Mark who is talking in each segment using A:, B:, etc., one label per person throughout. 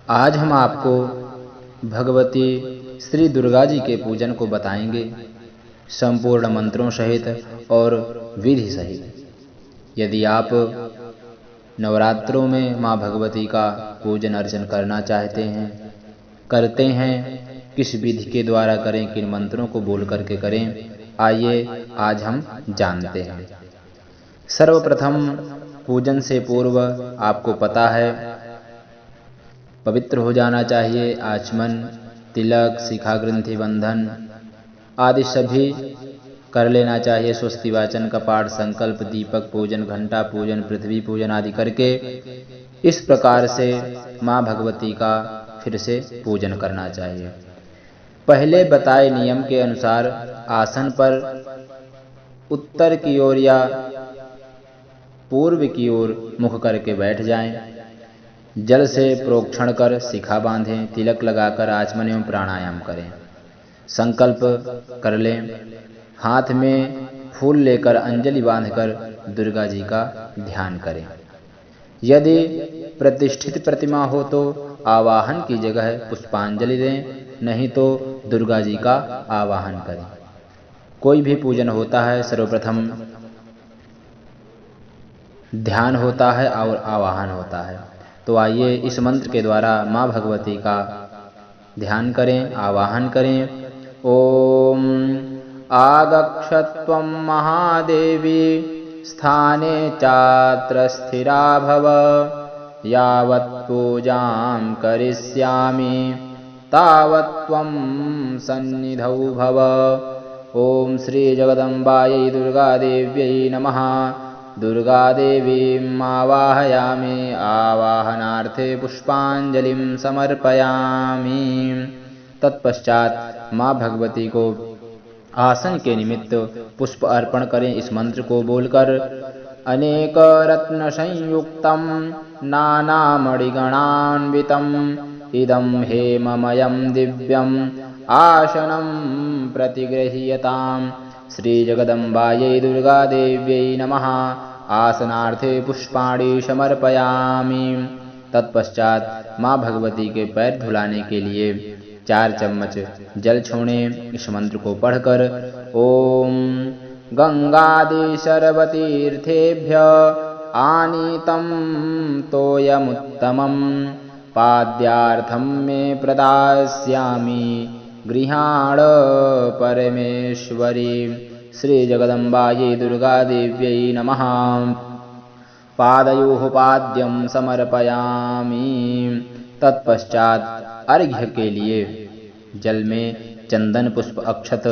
A: आज हम आपको भगवती श्री दुर्गा जी के पूजन को बताएंगे, संपूर्ण मंत्रों सहित और विधि सहित। यदि आप नवरात्रों में माँ भगवती का पूजन अर्चन करना चाहते हैं, करते हैं, किस विधि के द्वारा करें, किन मंत्रों को बोल करके करें, आइए आज हम जानते हैं। सर्वप्रथम पूजन से पूर्व आपको पता है पवित्र हो जाना चाहिए। आचमन, तिलक, शिखा ग्रंथि बंधन आदि सभी कर लेना चाहिए। स्वस्ति वाचन का पाठ, संकल्प, दीपक पूजन, घंटा पूजन, पृथ्वी पूजन आदि करके इस प्रकार से माँ भगवती का फिर से पूजन करना चाहिए। पहले बताए नियम के अनुसार आसन पर उत्तर की ओर या पूर्व की ओर मुख करके बैठ जाएं। जल से प्रोक्षण कर शिखा बांधें, तिलक लगाकर आचमन एवं प्राणायाम करें। संकल्प कर लें। हाथ में फूल लेकर अंजलि बांधकर दुर्गा जी का ध्यान करें। यदि प्रतिष्ठित प्रतिमा हो तो आवाहन की जगह पुष्पांजलि दें, नहीं तो दुर्गा जी का आवाहन करें। कोई भी पूजन होता है सर्वप्रथम ध्यान होता है और आवाहन होता है। तो आइए इस मंत्र के द्वारा माँ भगवती का ध्यान करें, आवाहन करें। ओम आगच्छत्वं महादेवी स्थाने चात्र स्थिरा भव, यावत् पूजां करिष्यामि तावत् त्वं सन्निधौ भव। ओम श्री जगदम्बायै दुर्गादेव्यै नमः। दुर्गादेवीं आवाहयामि, आवाहनार्थे पुष्पांजलिं समर्पयामि। तत्पश्चात माँ भगवती को आसन के निमित्त पुष्प अर्पण करें। इस मंत्र को बोलकर अनेक रत्न संयुक्तम नानामणिगणान्वितम् इदं हेममयं दिव्यम् आसनं प्रतिगृह्यताम्। श्री जगदम्बायै दुर्गादेव्यै नमः। आसनार्थे पुष्पाणि समर्पयामि। तत्पश्चात माँ भगवती के पैर धुलाने के लिए 4 चम्मच जल छोड़ें। इस मंत्र को पढ़कर ओम गंगादि सर्वतीर्थेभ्य आनीतं तोयमुत्तमं पाद्यार्थं मे प्रदास्यामि गृहाण परमेश्वरी। श्री जगदम्बायै दुर्गादेव्यै नमः। पादयोः पाद्यं समर्पयामि। तत्पश्चात अर्घ्य के लिए जल में चंदन पुष्प अक्षत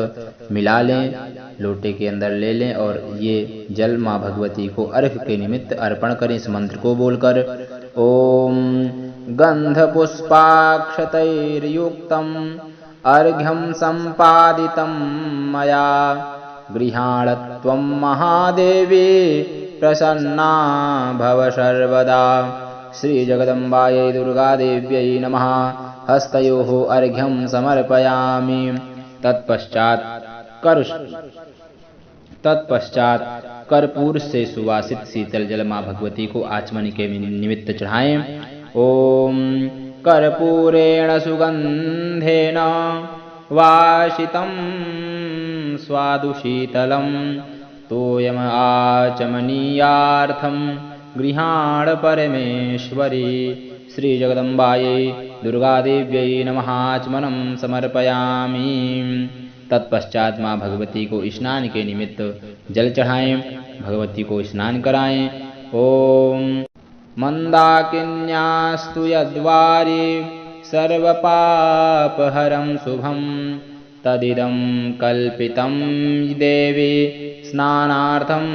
A: मिला लें, लोटे के अंदर ले लें और ये जल माँ भगवती को अर्घ्य के निमित्त अर्पण करें। इस मंत्र को बोलकर ओम गंध पुष्पाक्षतैर्युक्तम् अर्घ्यं सम्पादितं मया गृहाण त्वं महादेवी प्रसन्ना भव सर्वदा। श्री जगदम्बायै दुर्गादेव्यै नमः। हस्तयोः अर्घ्यं समर्पयामि। तत्पश्चात कर्पूर से सुवासित शीतल जल माँ भगवती को आचमन के निमित्त चढ़ाएं। ओम कर्पूरेण सुगंधेन वाशितं स्वादुशीतलं तोयम आचमनीयार्थं गृहाण परमेश्वरी। श्री जगदम्बायै दुर्गादेव्यै नमः। आचमनं समर्पयामि। तत्पश्चात माँ भगवती को स्नान के निमित्त जल चढ़ाएं, भगवती को स्नान कराएं। ओम मंदाकिन्यास्तु यद्वारि सर्वपापहरं शुभं तदिदं कल्पितं देवी स्नानार्थं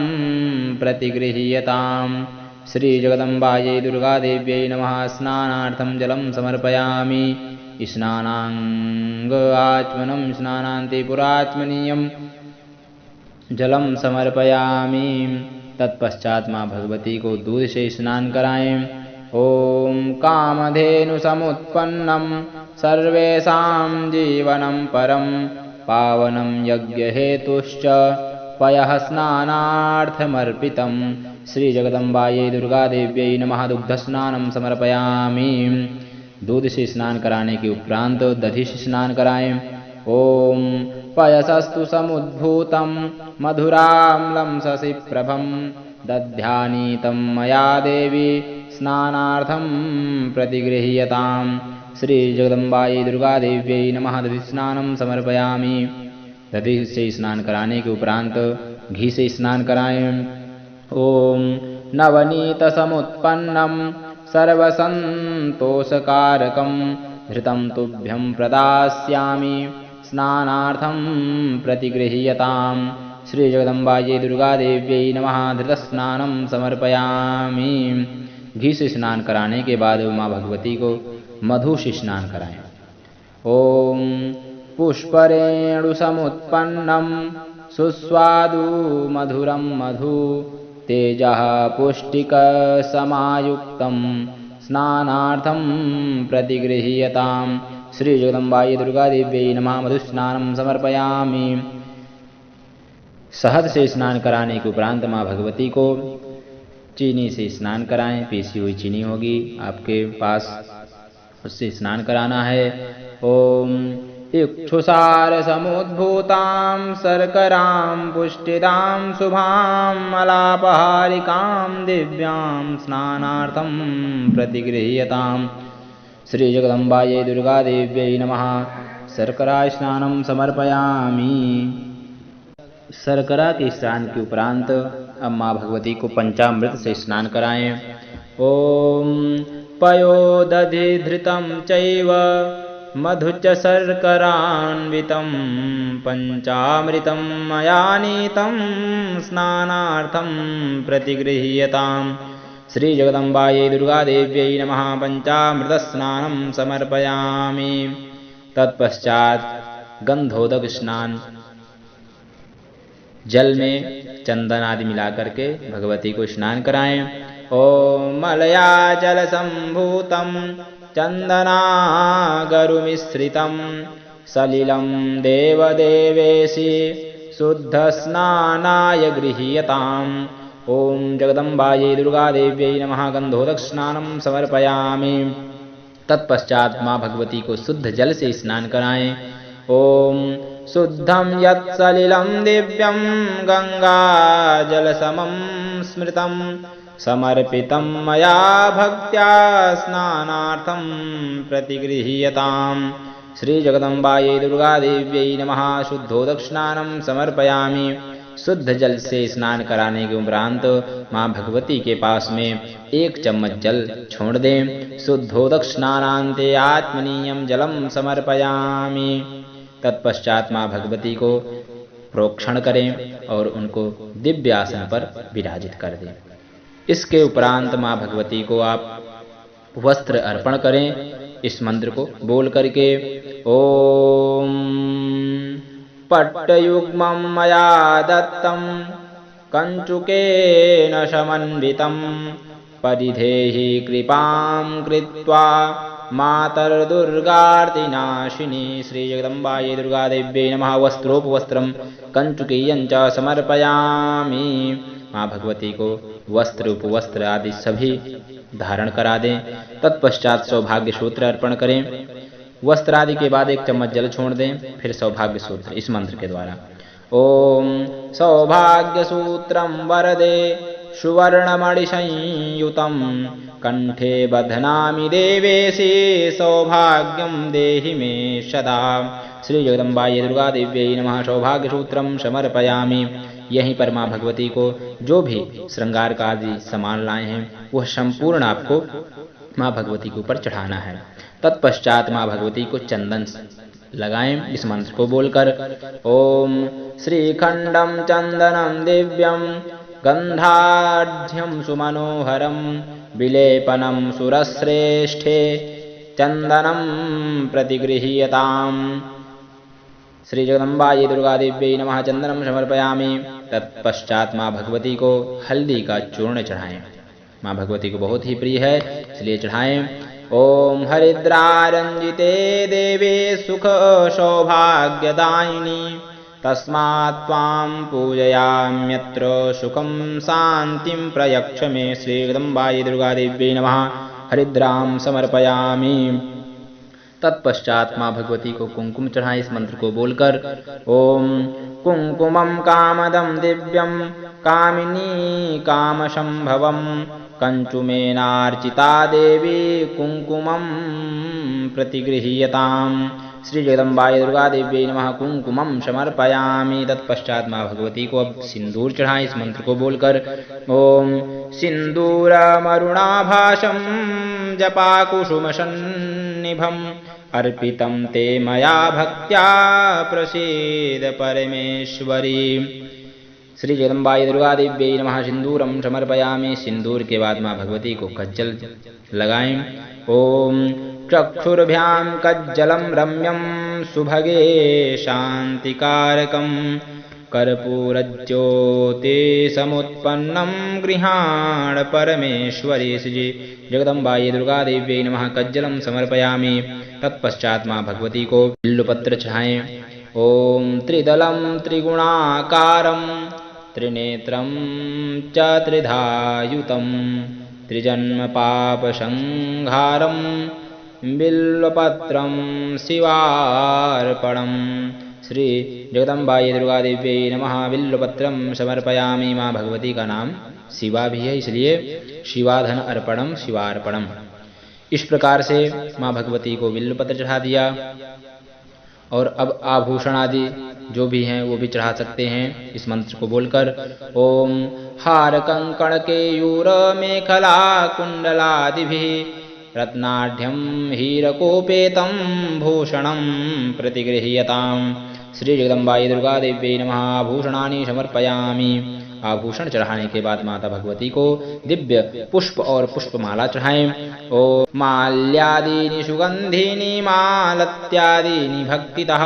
A: प्रतिगृह्यताम्। श्री जगदम्बायै दुर्गादेव्यै नमः। स्नानार्थं जलं समर्पयामि। स्नानांग आचमनं स्नानान्ते पुराचमनीयं जलं समर्पयामि। तत्पश्चात माँ भगवती को दूध से स्नान कराएं। ओम कामधेनु समुत्पन्नं सर्वेषां जीवनं परं पावनं यज्ञहेतुश्च पयः स्नानार्थमर्पितं। श्री जगदम्बायै दुर्गादेव्यै नमः। दुग्धस्नानं समर्पयामि। दूध से स्नान कराने के उपरांत दधि से स्नान कराएं। ओम पयसस्तु समुद्भूतं मधुराम्लं शशिप्रभं दध्यानीतं मया देवी स्नानार्थं प्रतिगृह्यताम्। श्री जगदम्बायै दुर्गादेव्यै नमः। दधि स्नानं समर्पयामि। दधि से स्नान कराने के उपरांत घी से स्नान कराएं। ओम नवनीत समुत्पन्नं सर्वसन्तोषकारकं घृतं तुभ्यं प्रदास्यामि स्नानार्थं प्रतिगृह्यताम्। श्री जगदम्बायै दुर्गादेव्यै नमः। धृतस्नानं समर्पयामि। घी से स्नान कराने के बाद माँ भगवती को मधु से स्नान कराएं। ओम पुष्परेणु समुत्पन्नं सुस्वादु मधुरं मधु तेजः पुष्टिकसमायुक्तं स्नानार्थं प्रतिगृह्यताम्। श्री जगदम्बायै दुर्गादेव्यै नमः। मधुस्नानं समर्पयामि। शहद से स्नान कराने के उपरांत माँ भगवती को चीनी से स्नान कराएं। पीसी हुई चीनी होगी आपके पास, उससे स्नान कराना है। ओम इक्षुसार समुद्भूतां शर्करां पुष्टिदां शुभां मलापहारिकां दिव्यां स्नानार्थं प्रतिगृह्यताम्। श्री जगदम्बायै दुर्गादेव्यै नमः। शर्करा स्नानं समर्पयामि। शर्करा के स्नान के उपरांत अब माँ भगवती को पंचामृत से स्नान कराएं। ओम पयोदधि धृतं चैव मधु च शर्करान्वितं पंचामृतं मया नीतं स्नानार्थं प्रतिगृह्यताम्। श्री जगदम्बायै दुर्गादेव्यै नमः। पंचामृतस्नानं समर्पयामि। तत्पश्चात गंधोदक स्नान, जल में चंदन आदि मिलाकर के भगवती को स्नान कराएं। ओम मलया जल संभूतं चंदनागरुमिश्रितं सलिलं देवदेवेशि शुद्ध स्नानाय गृह्यताम्। ओम जगदम्बायै दुर्गादेव्यै नमः। गंधोदक स्नानं समर्पयामि। तत्पश्चात माँ भगवती को शुद्ध जल से स्नान कराएं। ओम शुद्धं यत्सलिलं दिव्यं गंगाजलसमं स्मृतं समर्पितं मया भक्त्या स्नानार्थं प्रतिगृह्यताम्। श्री जगदम्बायै दुर्गादेव्यै नमः। शुद्धोदक स्नानं समर्पयामि। शुद्ध जल से स्नान कराने के उपरांत माँ भगवती के पास में 1 चम्मच जल छोड़ दें। शुद्धोदक स्नानान्ते आत्मनीयं जलं समर्पयामि। तत्पश्चात माँ भगवती को प्रोक्षण करें और उनको दिव्य आसन पर विराजित कर दें। इसके उपरांत माँ भगवती को आप वस्त्र अर्पण करें। इस मंत्र को बोल करके ओम पट्टयुग्मं मया दत्तं कंचुकेन समन्वितं परिधेहि कृपां कृत्वा मातर्दुर्गार्तिनाशिनी। श्री जगदम्बायै दुर्गादेव्यै नमः। वस्त्रोपवस्त्रं कंचुकीयं च समर्पयामि। माँ भगवती को वस्त्र उपवस्त्र आदि सभी धारण करा दें। तत्पश्चात सौभाग्य सूत्र अर्पण करें। वस्त्र आदि के बाद 1 चम्मच जल छोड़ दें। फिर सौभाग्य सूत्र इस मंत्र के द्वारा ओम सौभाग्य सूत्रं वरदे सुवर्णमणिसंयुतं कंठे बध्नामि देवेशि सौभाग्यं देहि मे सदा। श्री जगदम्बायै दुर्गादेव्यै नमः। सौभाग्य सूत्रं समर्पयामि। यहीं पर माँ भगवती को जो भी श्रृंगार का आदि सामान लाए हैं वह संपूर्ण आपको माँ भगवती के ऊपर चढ़ाना है। तत्पश्चात माँ भगवती को चंदन लगाएं इस मंत्र को बोलकर ओम श्रीखंडं चंदनं दिव्यं गंधाढ्यं सुमनोहरं विलेपनं सुरश्रेष्ठे चंदनं प्रतिगृह्यताम्। श्री जगदम्बायै दुर्गादेव्यै नमः। चंदनं समर्पयामि। तत्पश्चात माँ भगवती को हल्दी का चूर्ण चढ़ाएं। माँ भगवती को बहुत ही प्रिय है इसलिए चढ़ाएं। ओम हरिद्रारंजिते देवे सुख सौभाग्यदायिनी तस्मात् त्वां पूजयाम्यत्र सुखं शान्तिं प्रयच्छ मे। श्री जगदम्बायै दुर्गादेव्यै नमः। हरिद्रां समर्पयामि। तत्पश्चात माँ भगवती को कुंकुम चढ़ाएं इस मंत्र को बोलकर। ओम कुंकुमं कामदं दिव्यं कामिनी कामशंभवं कंचुमेनार्चिता देवी कुंकुमं प्रतिगृह्यताम्। श्री जगदम्बाय दुर्गा देवी नमः। कुंकुमं समर्पयामि। तत्पश्चात माँ भगवती को अब सिंदूर चढ़ाएं इस मंत्र को बोलकर। ओम सिंदूरमरुणाभासं जपाकुसुमसन्निभम् अर्पितं ते मया भक्त्या प्रसीद परमेश्वरी। श्री जगदम्बाय दुर्गा देवी नमः। सिंदूरम समर्पयामि। सिंदूर के बाद माँ भगवती को कज्जल लगाएं। ओम चक्षुर्भ्यां कज्जलं रम्यं सुभगे शांतिकारकं कर्पूरज्योति समुत्पन्नं गृहाण परमेश्वरी। श्री जगदम्बाय दुर्गा देवी नमः। कज्जलम समर्पयामि। तत्पश्चात माँ भगवती को बिल्वपत्र चढ़ाएं। ओम त्रिदलं त्रिगुणाकारं त्रिनेत्रं च त्रिधायुतं त्रिजन्म पापसंहारं बिल्वपत्रं शिवार्पणम्। श्री जगदम्बाय दुर्गा देवी नमः। बिल्वपत्रं समर्पयामि। माँ भगवती का नाम शिवा भी है, इसलिए शिवाधन अर्पणम शिवार्पणम। इस प्रकार से माँ भगवती को बिल्वपत्र चढ़ा दिया। और अब आभूषण आदि जो भी हैं वो भी चढ़ा सकते हैं इस मंत्र को बोलकर। ओम हार कंकण केयूर मेखला कुंडलादिभिः रत्नाढ्यं हीरकोपेतं भूषणं प्रतिगृह्यताम्। श्री जगदम्बाय दुर्गा देवी नमः। आभूषणानि समर्पयामि। आभूषण चढ़ाने के बाद माता भगवती को दिव्य पुष्प और पुष्पमाला चढ़ाएं। ओ माल्यादीनि सुगंधीनि मालत्यादीनि भक्तितः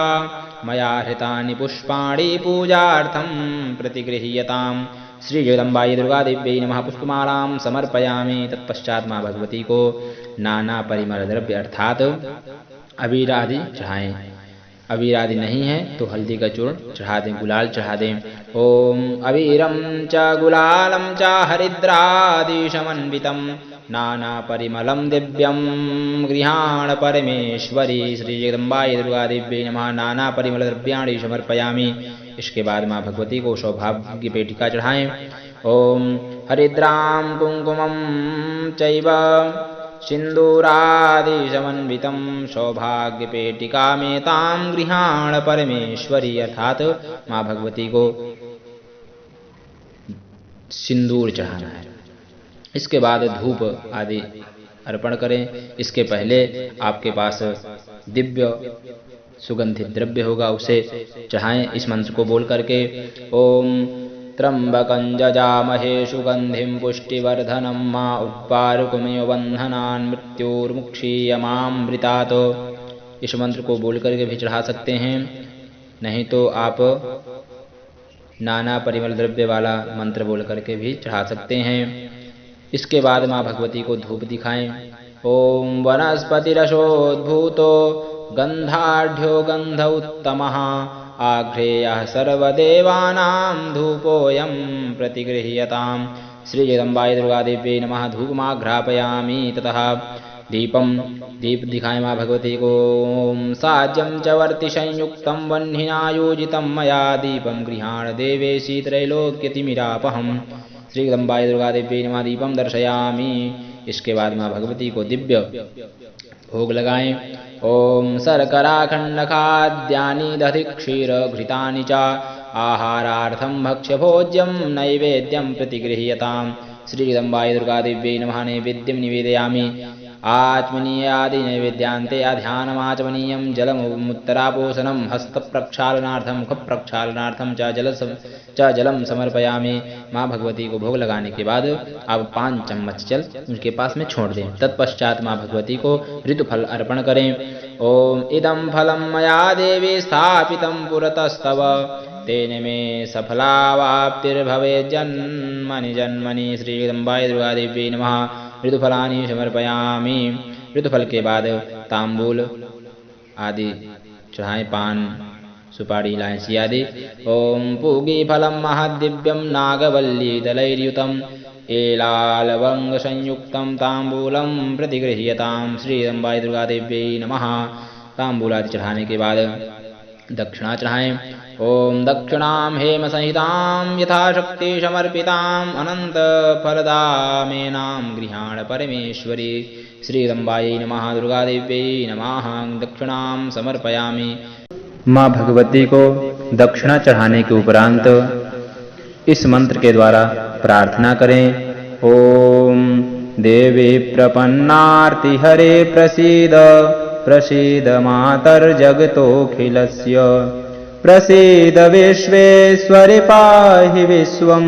A: मया हृतानि पुष्पाणि पूजार्थं प्रतिगृह्यताम्। श्री जगदम्बाय दुर्गा देवी नमः। पुष्पमालां समर्पयामि। तत्पश्चात माँ भगवती को नाना परिमल द्रव्य अर्थात अबीर आदि चढ़ाएं। अबीर आदि नहीं है तो हल्दी का चूर्ण चढ़ा दें, गुलाल चढ़ा दें। ओम अबीरम च गुलालम च हरिद्रादि समन्वितं नाना परिमलम दिव्यम गृहाण परमेश्वरी। श्री जगदम्बाय दुर्गा देवी नमः। नाना परिमल द्रव्याणि समर्पयामि। इसके बाद माँ भगवती को सौभाग्य पेटिका चढ़ाएं। ओम हरिद्रां कुंकुमं चैव सिंदूरादि समन्वितं सौभाग्यपेटिकामेतां गृहाण परमेश्वरी। अर्थात माँ भगवती को सिंदूर चढ़ाना है। इसके बाद धूप आदि अर्पण करें। इसके पहले आपके पास दिव्य सुगंधित द्रव्य होगा उसे चढ़ाएं इस मंत्र को बोल करके। ओम त्र्यंबकं जजामहे सुगंधिं पुष्टिवर्धनं मा उद्वारुकमिव बन्धनान् मृत्युर्मुक्षीयमामृतात्। इस मंत्र को बोल करके भी चढ़ा सकते हैं, नहीं तो आप नाना परिमल द्रव्य वाला मंत्र बोल करके भी चढ़ा सकते हैं। इसके बाद माँ भगवती को धूप दिखाएं। ओम वनस्पतिरसोद्भूतो गंधाढ़्यो गंध उत्तमः आघ्रेयः सर्वदेवानां धूपोऽयं प्रतिगृह्यताम्। श्री जगदम्बाय दुर्गा देवी नमः। धूपमाघ्रापयामि। ततः दीप दिखाएं माँ भगवती को। ओम साज्यं च वर्ति संयुक्तं वह्निनायोजितं मया दीपं गृहाण देवेशी त्रैलोक्यतिमिरापहम्। श्री जगदम्बाय दुर्गा देवी नमः। दीपम दर्शयामि। इसके बाद माँ भगवती को दिव्य भोग लगाएं। ओम शर्कराखंडखाद्यानि दधि क्षीर घृतानि च आहारार्थं भक्ष्य भोज्यं नैवेद्यं प्रतिगृह्यताम्। श्री जगदम्बाय दुर्गा देवी नमः। नैवेद्यं निवेदयामि। आचमनीयादि नैवेद्यान्ते ध्यानमाचमनीयं जलमुत्तरापोषणं हस्तप्रक्षालनार्थं मुखप्रक्षालनार्थं च जलम समर्पयामि। माँ भगवती को भोग लगाने के बाद अब 5 चम्मच जल उनके पास में छोड़ दें। तत्पश्चात माँ भगवती को ऋतुफल अर्पण करें। ओम इदं फलं मया देवी स्थापितं पुरतस्तव तेन मे सफलावाप्तिर्भवेत् जन्मनि जन्मनि। श्री जगदम्बाय दुर्गा देवी नमः। ऋतुफलानि समर्पयामि। ऋतुफल के बाद तांबूल आदि चढ़ाएं, पान सुपारी इलायची आदि। ओम पूगीफलं महद्दिव्यं नागवल्ली दलैर्युतं एलालवङ्गसंयुक्तं ताम्बूलं प्रतिगृह्यतां। श्री अम्बाई दुर्गा देव्यै नमः। ताम्बूलादि चढ़ाने के बाद दक्षिणा चढ़ाएं। ओम दक्षिणां हेम संहितां यथाशक्ति समर्पितां अनंत फलदामेनां गृहाण परमेश्वरी। श्री अम्बायै नमः। दुर्गा देव्यै नमः। दक्षिणां समर्पयामि। माँ भगवती को दक्षिणा चढ़ाने के उपरांत इस मंत्र के द्वारा प्रार्थना करें। ओम देवी प्रपन्नार्ति हरे प्रसीद प्रसीद मातर्जगतोऽखिलस्य प्रसीद विश्वेश्वरि पाहि विश्वं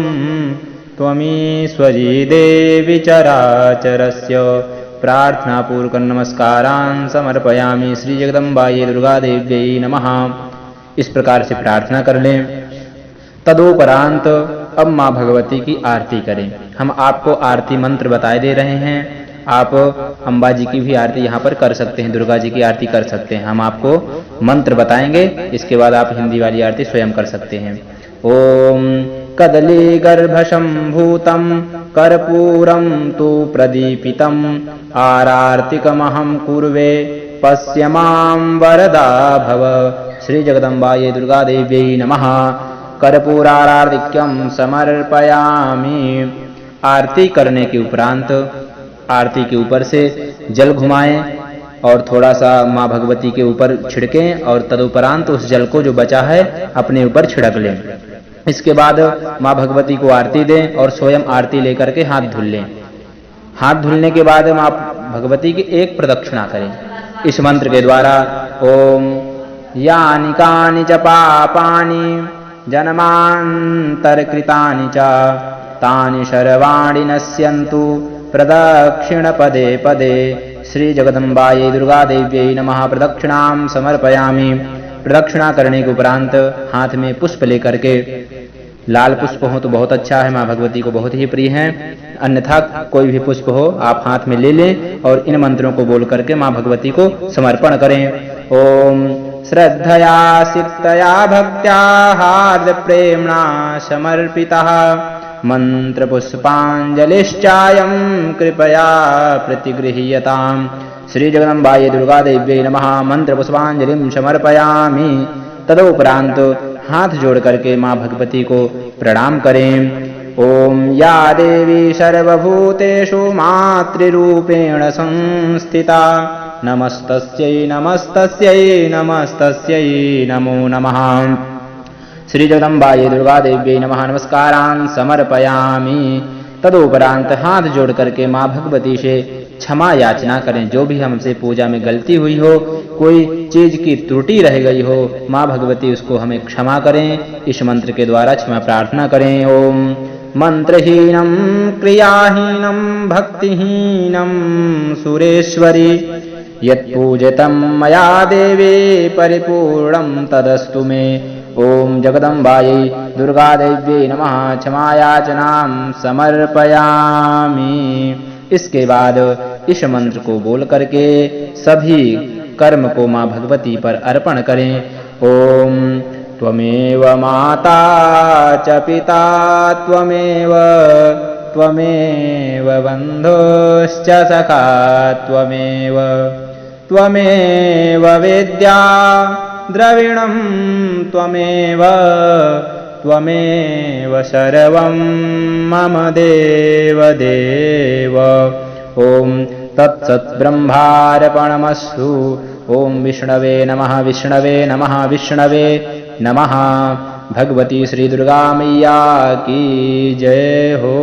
A: त्वमीश्वरी देवी चराचरस्य। प्रार्थना पूर्वक नमस्कारान् समर्पयामि। श्री जगदम्बायै दुर्गा देव्यै नमः। इस प्रकार से प्रार्थना कर लें। तदोपरांत अब माँ भगवती की आरती करें। हम आपको आरती मंत्र बताए दे रहे हैं। आप अम्बा जी की भी आरती यहाँ पर कर सकते हैं, दुर्गा जी की आरती कर सकते हैं। हम आपको मंत्र बताएंगे, इसके बाद आप हिंदी वाली आरती स्वयं कर सकते हैं। ओम कदली गर्भशंभूतं कर्पूरं तु प्रदीपितम् आरार्तिकमहं कुर्वे पश्य मां वरदा भव। श्री जगदम्बायै दुर्गा देव्यै नमः। कर्पूराराधिक्यं समर्पयामि। आरती करने के उपरांत आरती के ऊपर से जल घुमाएं और थोड़ा सा माँ भगवती के ऊपर छिड़कें और तदुपरांत उस जल को जो बचा है अपने ऊपर छिड़क लें। इसके बाद माँ भगवती को आरती दें और स्वयं आरती लेकर के हाथ धुल लें। हाथ धुलने के बाद माँ भगवती की एक प्रदक्षिणा करें इस मंत्र के द्वारा। ओम यानि कानि च पापानि जन्मान्तरकृतानि च तानि सर्वाणि नश्यन्तु प्रदक्षिण पदे पदे। श्री जगदम्बायै दुर्गा देव्यै नमः। प्रदक्षिणां समर्पयामि। प्रदक्षिणा करने के उपरांत हाथ में पुष्प लेकर के, लाल पुष्प हो तो बहुत अच्छा है, माँ भगवती को बहुत ही प्रिय है, अन्यथा कोई भी पुष्प हो आप हाथ में ले लें और इन मंत्रों को बोल करके माँ भगवती को समर्पण करें। ओम श्रद्धया सिक्तया भक्त्या हार्द प्रेम्णा समर्पितः मंत्र पुष्पांजलिश्चायं कृपया प्रतिगृह्यताम्। श्री जगदम्बायै दुर्गा देव्यै नमः। मंत्र पुष्पांजलिं समर्पयामि। तदोपरांत हाथ जोड़ करके माँ भगवती को प्रणाम करें। ओम या देवी सर्वभूतेषु मातृरूपेण संस्थिता नमस्तस्यै नमस्तस्यै नमस्तस्यै नमो नमः। श्री जगदम्बायै दुर्गा देव्यै नमः। नमस्कारान् समर्पयामि। तदोपरांत हाथ जोड़ करके माँ भगवती से क्षमा याचना करें। जो भी हमसे पूजा में गलती हुई हो, कोई चीज की त्रुटि रह गई हो, माँ भगवती उसको हमें क्षमा करें। इस मंत्र के द्वारा क्षमा प्रार्थना करें। ओम मंत्रहीनं क्रियाहीनं भक्तिहीनं सुरेश्वरी यत्पूजितं मया देवी परिपूर्णं तदस्तु मे। ओम जगदम्बायै दुर्गा देव्यै नमः। क्षमायाचनां समर्पयामि। इसके बाद इस मंत्र को बोल करके सभी कर्म को माँ भगवती पर अर्पण करें। ओम त्वमेव माता च पिता त्वमेव त्वमेव बन्धुश्च सखा त्वमेव विद्या द्रविणं त्वमेव सर्वं मम देव। ओम तत्सत् ब्रह्मार्पणमस्तु। ओम विष्णवे नमः विष्णवे नमः विष्णवे नमः। भगवती श्री दुर्गा मैया की जय हो।